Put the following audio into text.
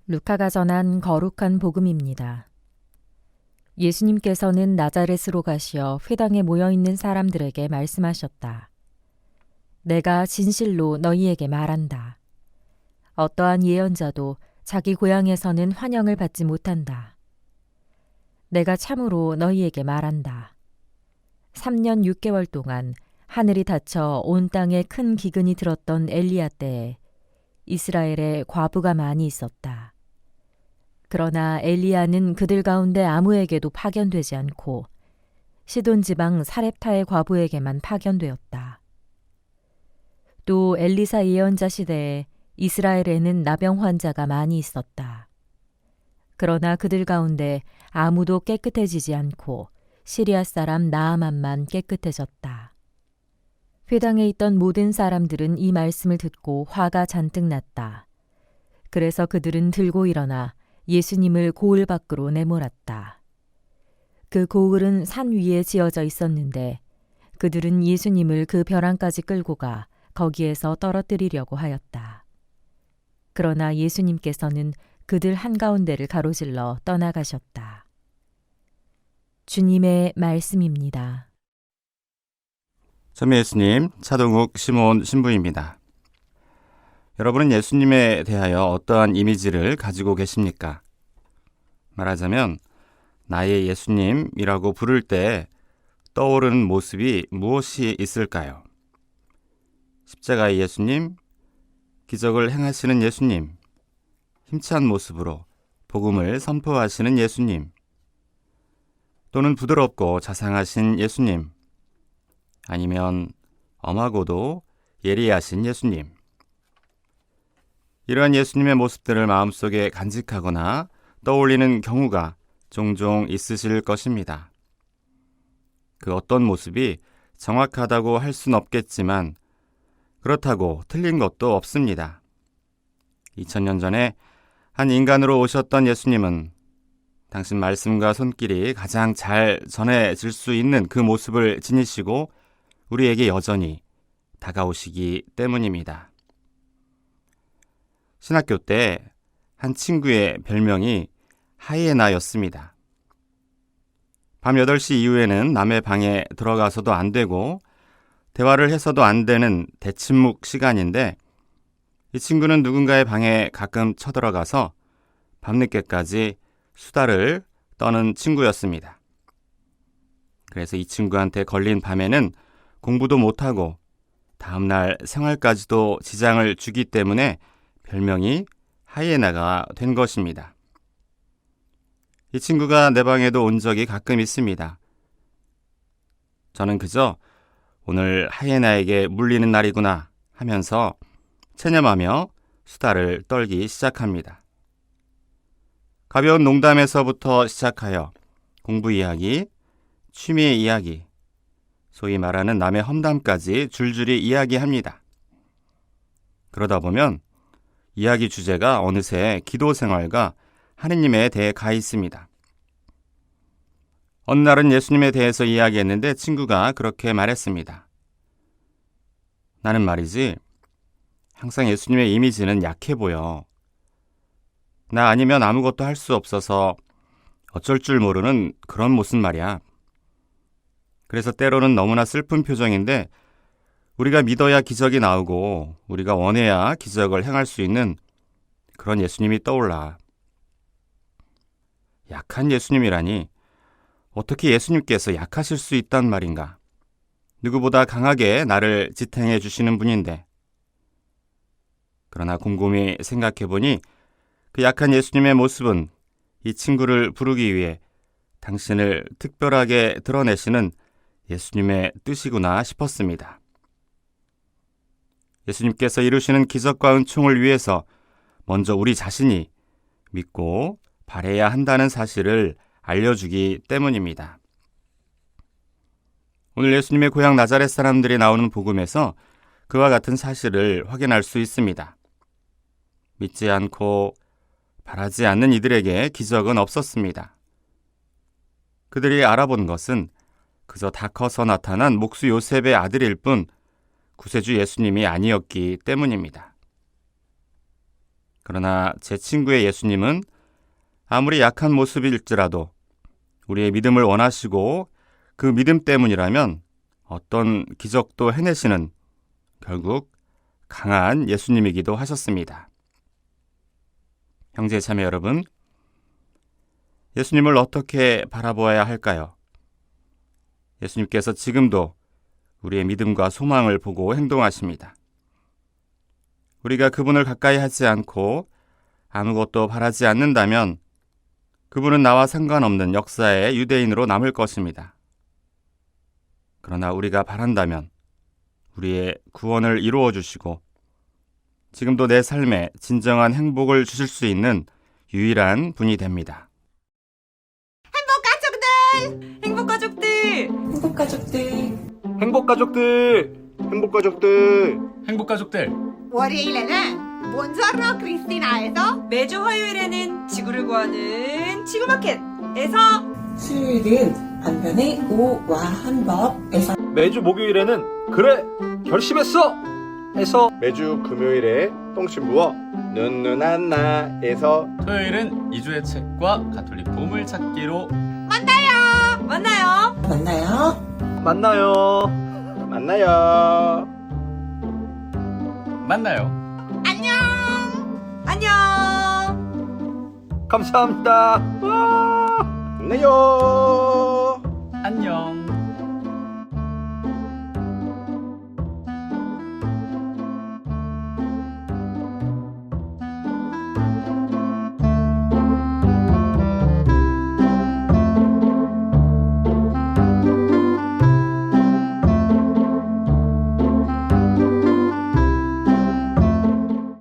루카가 전한 거룩한 복음입니다. 예수님께서는 나자렛으로 가시어 회당에 모여있는 사람들에게 말씀하셨다. 내가 진실로 너희에게 말한다. 어떠한 예언자도 자기 고향에서는 환영을 받지 못한다. 내가 참으로 너희에게 말한다. 3년 6개월 동안 하늘이 닫혀 온 땅에 큰 기근이 들었던 엘리야 때에 이스라엘에 과부가 많이 있었다. 그러나 엘리야는 그들 가운데 아무에게도 파견되지 않고 시돈 지방 사렙타의 과부에게만 파견되었다. 또 엘리사 예언자 시대에 이스라엘에는 나병 환자가 많이 있었다. 그러나 그들 가운데 아무도 깨끗해지지 않고 시리아 사람 나아만만 깨끗해졌다. 회당에 있던 모든 사람들은 이 말씀을 듣고 화가 잔뜩 났다. 그래서 그들은 들고 일어나 예수님을 고을 밖으로 내몰았다. 그 고을은 산 위에 지어져 있었는데 그들은 예수님을 그 벼랑까지 끌고 가 거기에서 떨어뜨리려고 하였다. 그러나 예수님께서는 그들 한가운데를 가로질러 떠나가셨다. 주님의 말씀입니다. 참여 예수님, 차동욱 시몬 신부입니다. 여러분은 예수님에 대하여 어떠한 이미지를 가지고 계십니까? 말하자면 나의 예수님이라고 부를 때 떠오르는 모습이 무엇이 있을까요? 십자가의 예수님, 기적을 행하시는 예수님, 힘찬 모습으로 복음을 선포하시는 예수님, 또는 부드럽고 자상하신 예수님, 아니면 엄하고도 예리하신 예수님. 이러한 예수님의 모습들을 마음속에 간직하거나 떠올리는 경우가 종종 있으실 것입니다. 그 어떤 모습이 정확하다고 할 순 없겠지만 그렇다고 틀린 것도 없습니다. 2000년 전에 한 인간으로 오셨던 예수님은 당신 말씀과 손길이 가장 잘 전해질 수 있는 그 모습을 지니시고 우리에게 여전히 다가오시기 때문입니다. 신학교 때 한 친구의 별명이 하이에나였습니다. 밤 8시 이후에는 남의 방에 들어가서도 안 되고 대화를 해서도 안 되는 대침묵 시간인데 이 친구는 누군가의 방에 가끔 쳐들어가서 밤늦게까지 수다를 떠는 친구였습니다. 그래서 이 친구한테 걸린 밤에는 공부도 못하고 다음날 생활까지도 지장을 주기 때문에 별명이 하이에나가 된 것입니다. 이 친구가 내 방에도 온 적이 가끔 있습니다. 저는 그저 오늘 하이에나에게 물리는 날이구나 하면서 체념하며 수다를 떨기 시작합니다. 가벼운 농담에서부터 시작하여 공부 이야기, 취미 이야기, 소위 말하는 남의 험담까지 줄줄이 이야기합니다. 그러다 보면 이야기 주제가 어느새 기도 생활과 하느님에 대해 가 있습니다. 어느 날은 예수님에 대해서 이야기했는데 친구가 그렇게 말했습니다. 나는 말이지, 항상 예수님의 이미지는 약해 보여. 나 아니면 아무것도 할 수 없어서 어쩔 줄 모르는 그런 모습 말이야. 그래서 때로는 너무나 슬픈 표정인데 우리가 믿어야 기적이 나오고 우리가 원해야 기적을 행할 수 있는 그런 예수님이 떠올라. 약한 예수님이라니 어떻게 예수님께서 약하실 수 있단 말인가? 누구보다 강하게 나를 지탱해 주시는 분인데. 그러나 곰곰이 생각해보니 그 약한 예수님의 모습은 이 친구를 부르기 위해 당신을 특별하게 드러내시는 예수님의 뜻이구나 싶었습니다. 예수님께서 이루시는 기적과 은총을 위해서 먼저 우리 자신이 믿고 바라야 한다는 사실을 알려주기 때문입니다. 오늘 예수님의 고향 나자렛 사람들이 나오는 복음에서 그와 같은 사실을 확인할 수 있습니다. 믿지 않고 바라지 않는 이들에게 기적은 없었습니다. 그들이 알아본 것은 그저 다 커서 나타난 목수 요셉의 아들일 뿐 구세주 예수님이 아니었기 때문입니다. 그러나 제 친구의 예수님은 아무리 약한 모습일지라도 우리의 믿음을 원하시고 그 믿음 때문이라면 어떤 기적도 해내시는 결국 강한 예수님이기도 하셨습니다. 형제 자매 여러분, 예수님을 어떻게 바라보아야 할까요? 예수님께서 지금도 우리의 믿음과 소망을 보고 행동하십니다. 우리가 그분을 가까이 하지 않고 아무것도 바라지 않는다면 그분은 나와 상관없는 역사의 유대인으로 남을 것입니다. 그러나 우리가 바란다면 우리의 구원을 이루어 주시고 지금도 내 삶에 진정한 행복을 주실 수 있는 유일한 분이 됩니다. 행복가족들! 행복가족들! 행복가족들! 월요일에는 본저너 크리스티나에서 매주 화요일에는 지구를 구하는 지구마켓에서 수요일은 안변의 오와 한법에서 매주 목요일에는 그래! 결심했어! 에서 매주 금요일에 똥신부어 눈눈한 나에서 토요일은 이주의 책과 가톨릭 보물찾기로 만나요! 만나요. 만나요. 만나요. 만나요. 안녕! 감사합니다. 와! 만나요. 안녕.